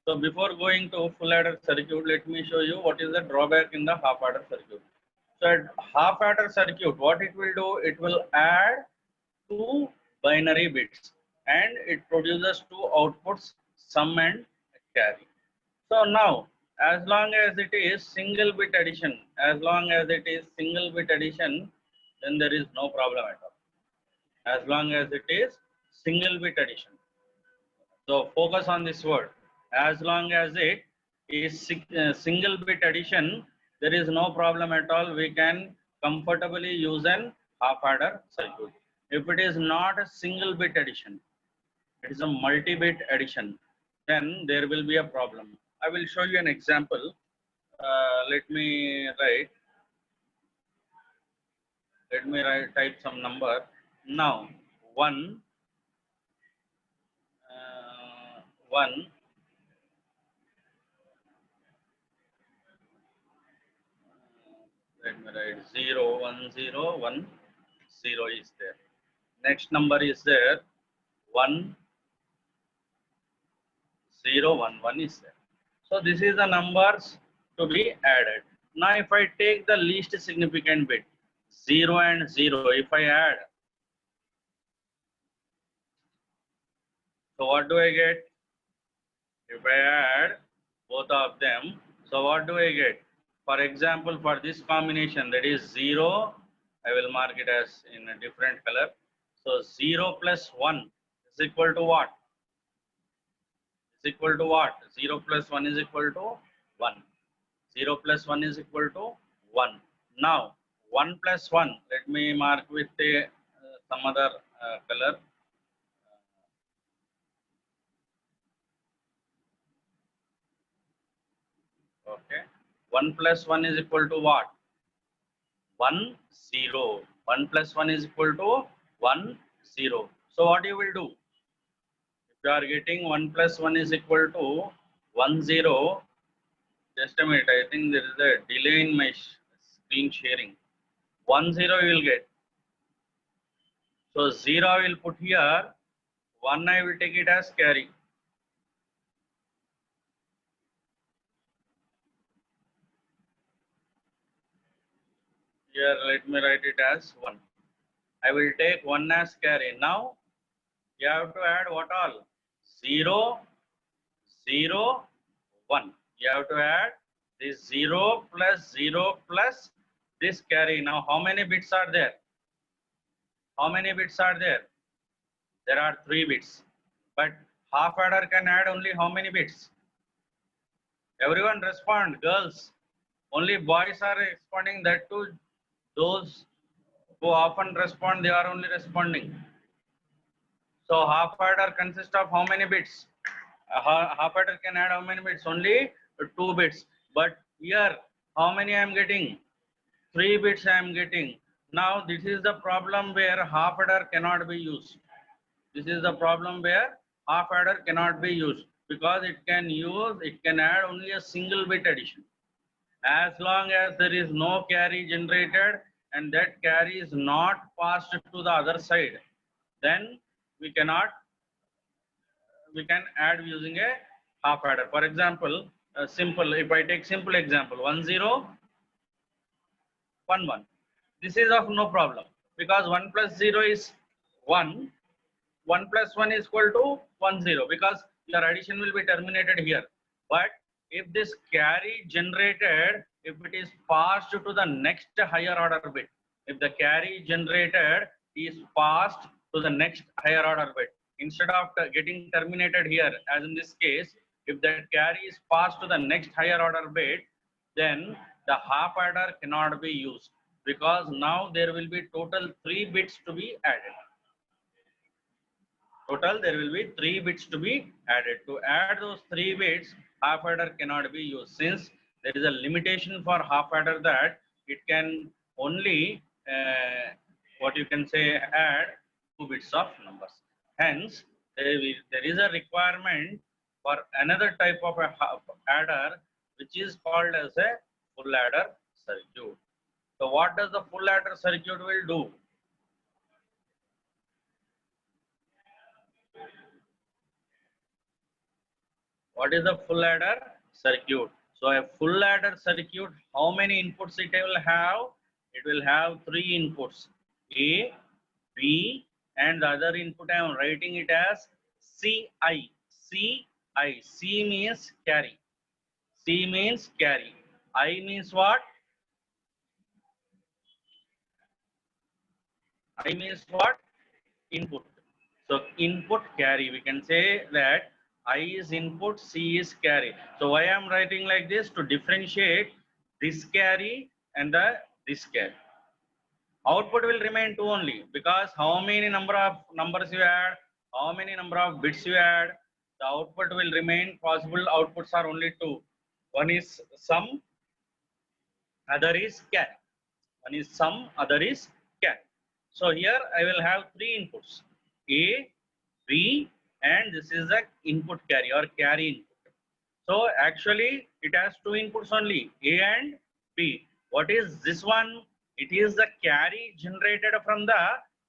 So before going to full adder circuit, let me show you what is the drawback in the half adder circuit. So at half adder circuit, what it will do, it will add two binary bits and it produces two outputs, sum and carry. So now, as long as it is single bit addition, then there is no problem at all. As long as it is single bit addition. So focus on this word. As long as it is single bit addition, there is no problem at all. We can comfortably use an half adder circuit. If it is not a single bit addition, it is a multi-bit addition, then there will be a problem. I will show you an example. Let me type some number. Now, 1, 1, let me write 0, 1, 0, 1, 0 is there. Next number is there, 1, 0, 1, 1 is there. So this is the numbers to be added. Now if I take the least significant bit, 0 and 0, if I add, so what do I get? If I add both of them, so what do I get? For example, for this combination, that is 0, I will mark it as in a different color. So 0 plus 1 is equal to what? Is equal to what? 0 plus 1 is equal to 1. 0 plus 1 is equal to 1. Now, 1 plus 1, let me mark with some other color. Okay. 1 plus 1 is equal to what? 1, 0. 1 plus 1 is equal to 1, 0. So what you will do? If you are getting 1 plus 1 is equal to 1, 0, just a minute, I think there is a delay in my screen sharing. 1, 0 you will get. So 0 I will put here, 1 I will take it as carry. Here let me write it as 1. I will take 1 as carry. Now you have to add what all? 0, 0, 1. You have to add this 0 plus 0 plus this carry. Now how many bits are there? How many bits are there? There are 3 bits. But half adder can add only how many bits? Everyone respond, girls. Only boys are responding, that too. Those who often respond, they are only responding. So half adder consists of how many bits? Half adder can add how many bits? Only 2 bits. But here, how many I am getting? 3 bits I am getting. Now this is the problem where half adder cannot be used. This is the problem where half adder cannot be used, because it can add only a single bit addition. As long as there is no carry generated and that carry is not passed to the other side, then we can add using a half adder. For example, if I take simple example, 1, 0, 1, 1. This is of no problem, because 1 plus 0 is 1. 1 plus 1 is equal to 1, 0, because your addition will be terminated here. But if this carry generated, if it is passed to the next higher order bit, if the carry generated is passed to the next higher order bit, instead of getting terminated here, as in this case, if that carry is passed to the next higher order bit, then the half adder cannot be used, because now there will be total 3 bits to be added. Total, there will be 3 bits to be added. To add those 3 bits, half adder cannot be used, since there is a limitation for half adder that it can only, what you can say, add 2 bits of numbers. Hence, there is a requirement for another type of a half adder, which is called as a full adder circuit. So what does the full adder circuit will do? What is the full adder circuit? So a full adder circuit, how many inputs it will have? It will have 3 inputs, A, B, and the other input I am writing it as CI. CI. C means carry. C means carry. I means what? I means what? Input. So input carry, we can say that I is input, C is carry. So why I am writing like this? To differentiate this carry and this carry. Output will remain 2 only, because how many number of numbers you add, how many number of bits you add, the output will remain. Possible outputs are only 2. One is sum, other is carry. One is sum, other is carry. So here I will have 3 inputs, A, B, and this is the input carry or carry input. So actually it has 2 inputs only, A and B. What is this one? It is the carry generated from the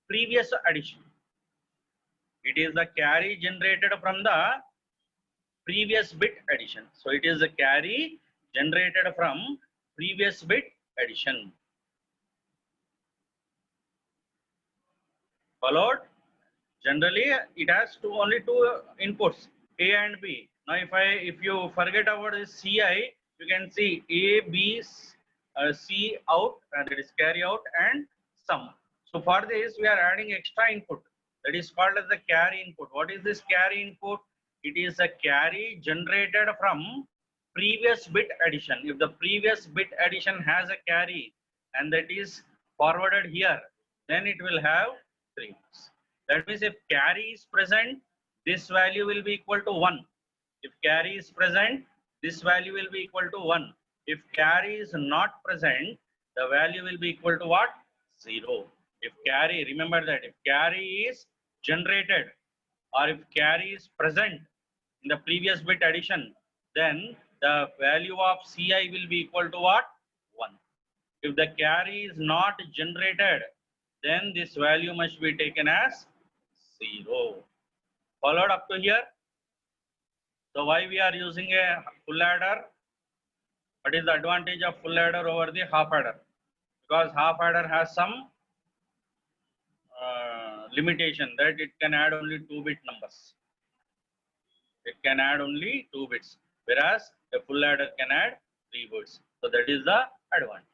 previous addition. It is the carry generated from the previous bit addition. So it is the carry generated from previous bit addition. Followed? Generally it has only two inputs, A and B. Now if you forget about this CI, you can see A, B, C out, and that is carry out, and sum. So for this we are adding extra input, that is called as the carry input. What is this carry input? It is a carry generated from previous bit addition. If the previous bit addition has a carry and that is forwarded here, then it will have 3. That means if carry is present, this value will be equal to 1. If carry is present, this value will be equal to 1. If carry is not present, the value will be equal to what? 0. If carry, remember that if carry is generated or if carry is present in the previous bit addition, then the value of CI will be equal to what? 1. If the carry is not generated, then this value must be taken as 0. Followed up to here? So why we are using a full adder? What is the advantage of full adder over the half adder? Because half adder has some limitation that it can add only 2-bit numbers. It can add only 2 bits, whereas a full adder can add 3 bits. So that is the advantage.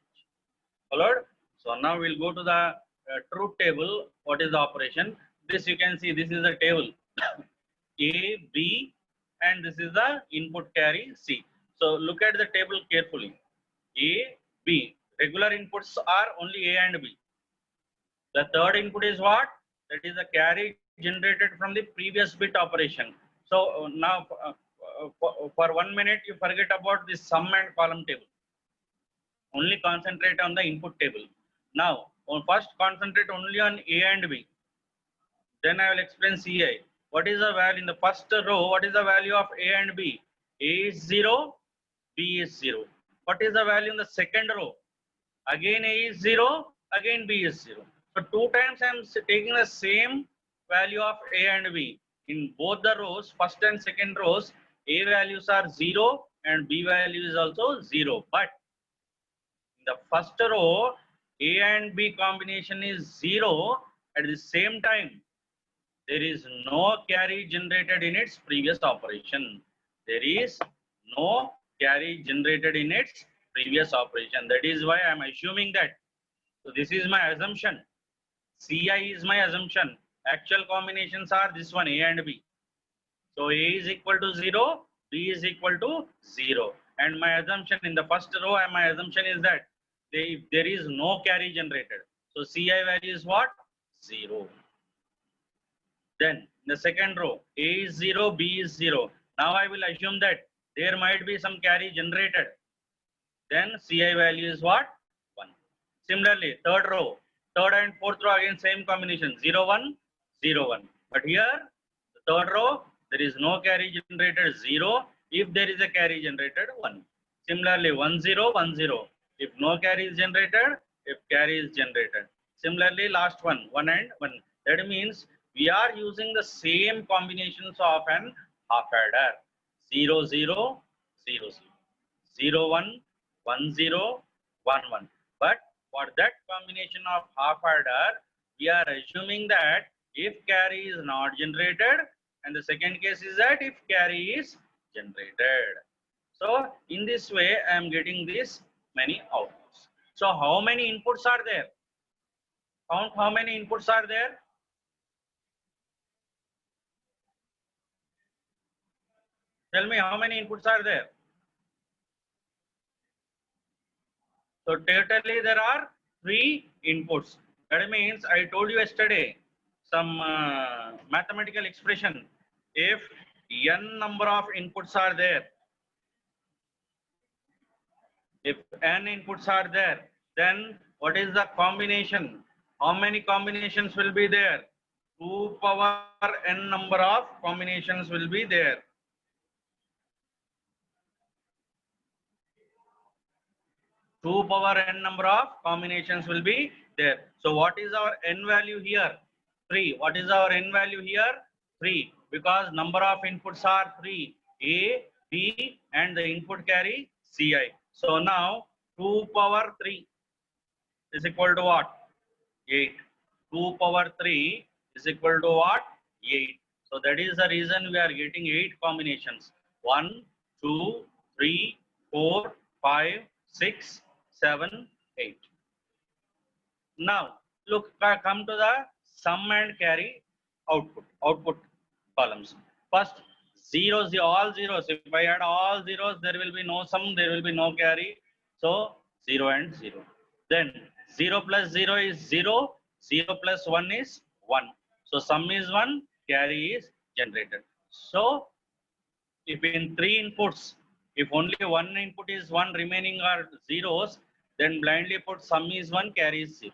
Followed? So now we'll go to the truth table. What is the operation? This you can see, this is the table A, B, and this is the input carry C. So look at the table carefully. A, B. Regular inputs are only A and B. The third input is what? That is the carry generated from the previous bit operation. So now for 1 minute you forget about this sum and column table. Only concentrate on the input table. Now first concentrate only on A and B. Then I will explain CI. What is the value in the first row? What is the value of A and B? A is 0, B is 0. What is the value in the second row? Again A is 0, again B is 0. So 2 times I am taking the same value of A and B. In both the rows, first and second rows, A values are 0 and B value is also 0. But in the first row, A and B combination is 0. At the same time, there is no carry generated in its previous operation. There is no carry generated in its previous operation. That is why I am assuming that. So this is my assumption. CI is my assumption. Actual combinations are this one, A and B. So A is equal to 0, B is equal to 0. And my assumption in the first row, my assumption is that there is no carry generated. So CI value is what? 0. Then in the second row, A is 0, B is 0. Now I will assume that there might be some carry generated. Then CI value is what? 1. Similarly, third row, third and fourth row again same combination, 0, 1, 0, 1. But here, the third row, there is no carry generated, 0. If there is a carry generated, 1. Similarly, 1, 0, 1, 0. If no carry is generated, if carry is generated. Similarly, last one, 1 and 1. That means we are using the same combinations of an half adder. 0 0 0 0 1 1 0 1 1. But for that combination of half adder, we are assuming that if carry is not generated, and the second case is that if carry is generated. So in this way, I am getting this many outputs. So how many inputs are there? Count how many inputs are there? Tell me how many inputs are there? So totally there are 3 inputs. That means I told you yesterday some mathematical expression. If n number of inputs are there, if n inputs are there, then what is the combination? How many combinations will be there? 2 power n number of combinations will be there. 2 power n number of combinations will be there. So what is our n value here? 3. What is our n value here? 3. Because number of inputs are 3. A, B and the input carry Ci. So now 2 power 3 is equal to what? 8. 2 power 3 is equal to what? 8. So that is the reason we are getting 8 combinations. 1, 2, 3, 4, 5, 6, 7, 8. Now look, come to the sum and carry output columns. First, zeros, all zeros. If I add all zeros, there will be no sum, there will be no carry. So 0 and 0. Then 0 plus 0 is 0, 0 plus 1 is 1. So sum is 1, carry is generated. So if in 3 inputs, if only one input is 1, remaining are zeros, then blindly put sum is 1, carry is 0.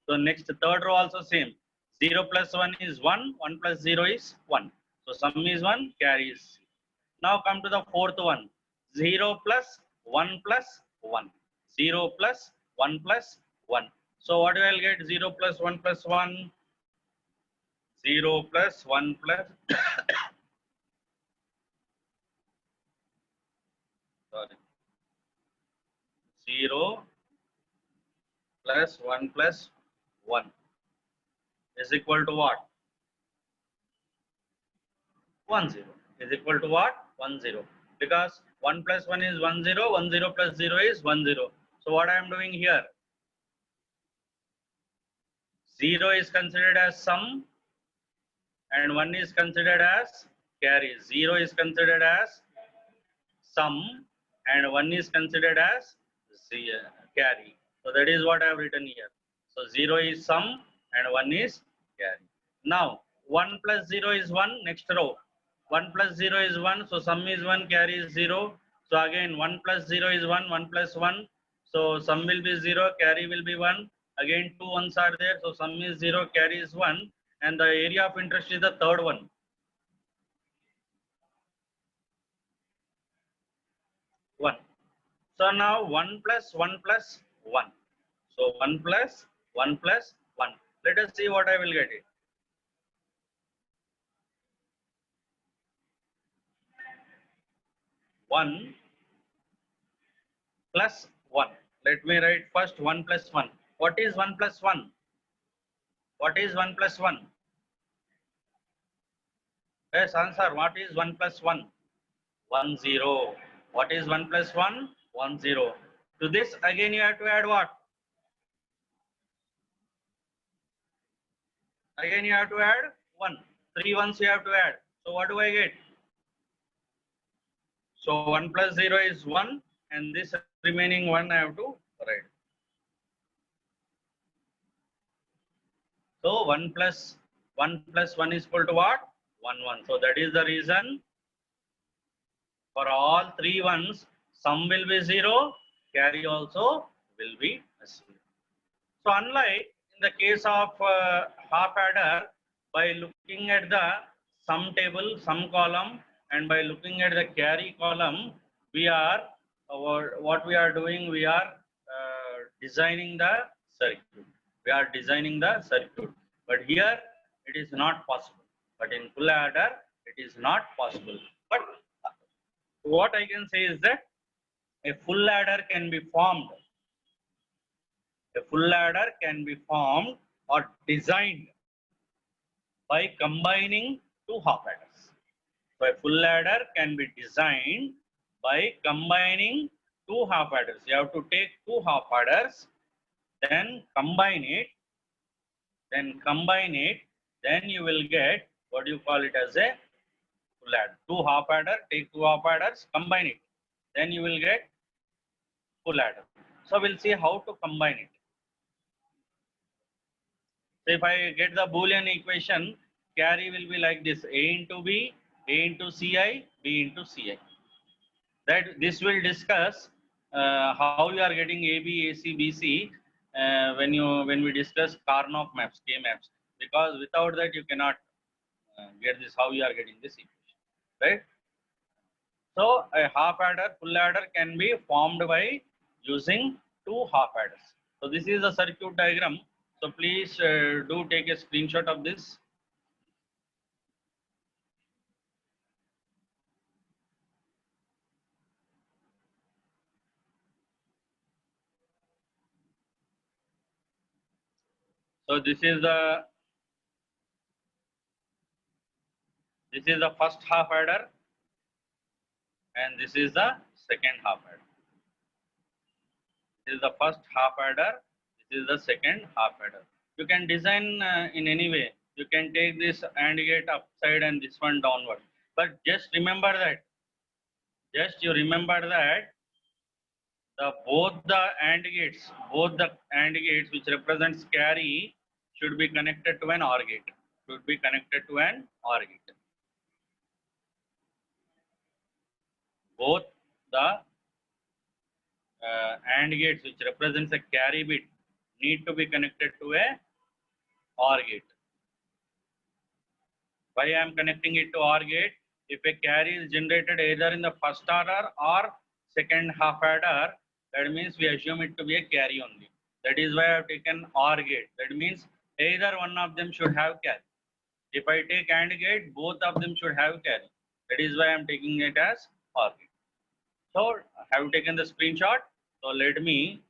So next third row also same. 0 plus 1 is 1, 1 plus 0 is 1. So sum is 1, carry is 0. Now come to the fourth one. 0 plus 1 plus 1. 0 plus 1 plus 1. So what will get? 0 plus 1 plus 1. 0 plus 1 plus sorry. 0 plus 1 plus 1 is equal to what? 1 0 is equal to what? 1 0. Because 1 plus 1 is 1 0, 1 0 plus 0 is 1 0. So what I am doing here? 0 is considered as sum and 1 is considered as carry. 0 is considered as sum and 1 is considered as carry. So that is what I have written here. So 0 is sum and 1 is carry. Now 1 plus 0 is 1, next row. 1 plus 0 is 1, so sum is 1, carry is 0. So again 1 plus 0 is 1, 1 plus 1. So sum will be 0, carry will be 1. Again 2 ones are there, so sum is 0, carry is 1. And the area of interest is the third one. 1. So now 1 plus 1 plus 1. So 1 plus 1 plus 1. Let us see what I will get it. 1 plus 1. Let me write first 1 plus 1. What is 1 plus 1? What is 1 plus 1? Yes, answer. What is 1 plus 1? 1 0. What is 1 plus 1? 1 0. To this again you have to add what? Again you have to add 1. 3 ones you have to add. So what do I get? So 1 plus 0 is 1 and this remaining 1 I have to write. So 1 plus 1 is equal to what? 1 1. So that is the reason for all 3 ones, sum will be 0, carry also will be 0. So unlike in the case of half adder, by looking at the sum table, sum column, and by looking at the carry column, we are what we are doing, we are designing the circuit. We are designing the circuit. But here it is not possible. But in full adder, it is not possible. But what I can say is that a full ladder can be formed. A full ladder can be formed or designed by combining two half adders. So a full ladder can be designed by combining two half adders. You have to take two half adders, then combine it, then you will get what you call it as a full adder. Two half adder, take two half adders, combine it, then you will get full adder. So we'll see how to combine it. So if I get the Boolean equation, carry will be like this: A into B, A into Ci, B into Ci. That this will discuss how you are getting AB, AC, BC when we discuss Karnoff maps, K maps. Because without that you cannot get this, how you are getting this equation, right? So a half adder, full adder can be formed by using two half adders. So this is a circuit diagram. So please do take a screenshot of this. So this is the first half adder, and this is the second half adder. This is the first half adder. This is the second half adder. You can design in any way. You can take this AND gate upside and this one downward. But just remember that. Just you remember that both the AND gates which represents carry should be connected to an OR gate. Should be connected to an OR gate. Both the AND gates which represents a carry bit need to be connected to a OR gate. Why I am connecting it to OR gate? If a carry is generated either in the first order or second half adder, that means we assume it to be a carry only. That is why I have taken OR gate. That means either one of them should have carry. If I take AND gate, both of them should have carry. That is why I am taking it as OR gate. So I have taken the screenshot. So let me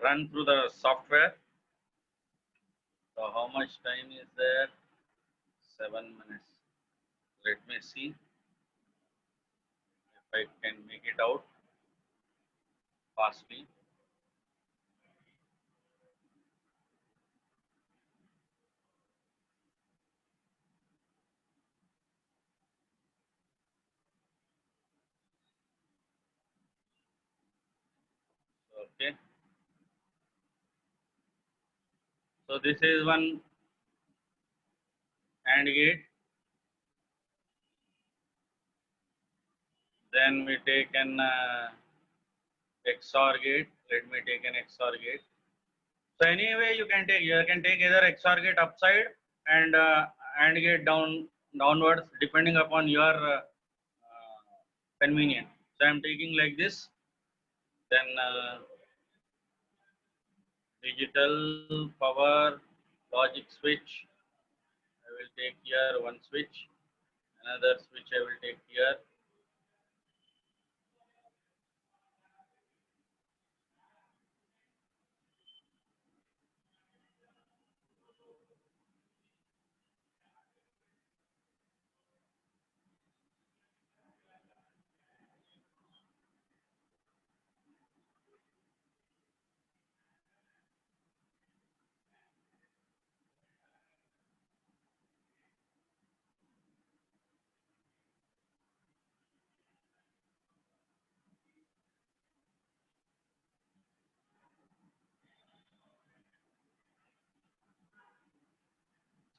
run through the software. So how much time is there? 7 minutes. Let me see if I can make it out fastly. Okay. So this is one AND gate. Then we take an XOR gate. Let me take an XOR gate. So anyway, you can take either XOR gate upside and AND gate downwards, depending upon your convenience. So I am taking like this. Then digital power logic switch. I will take here one switch. Another switch I will take here.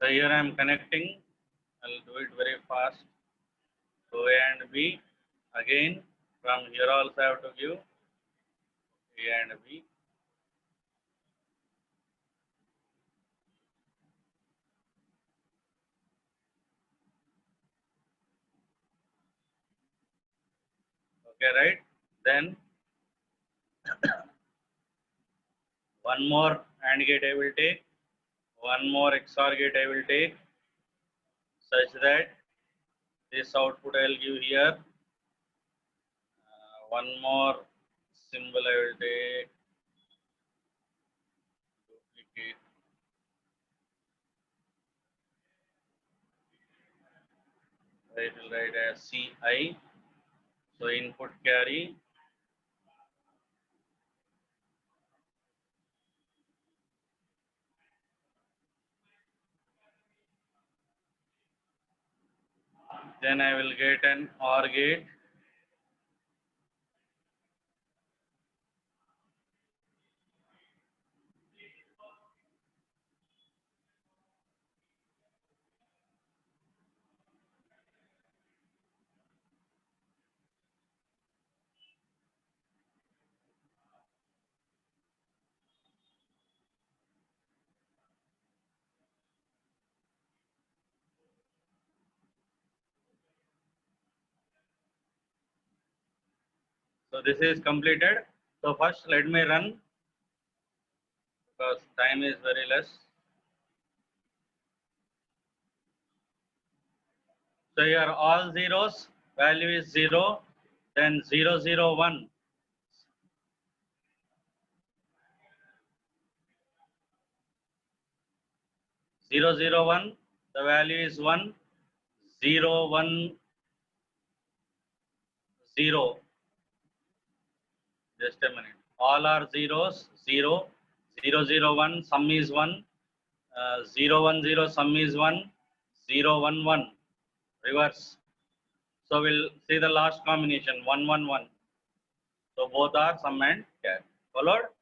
So here I am connecting. I'll do it very fast. So A and B. Again, from here also I have to give A and B. Okay, right? Then one more AND gate I will take. One more XOR gate I will take, such that This output I will give here. One more symbol I will take. Duplicate. I will write as CI. So input carry. Then I will get an OR gate. So this is completed. So first let me run because time is very less. So here all zeros, value is 0, then 0, 0, 1. 0, 0, 1, the value is 1, 0, 1, 0. Just a minute. All are zeros, 0, 0, 0, 1, sum is 1, 0, 1, 0, sum is 1, 0, 1, 1, reverse. So we'll see the last combination, 1, 1, 1. So both are sum and carry. Followed?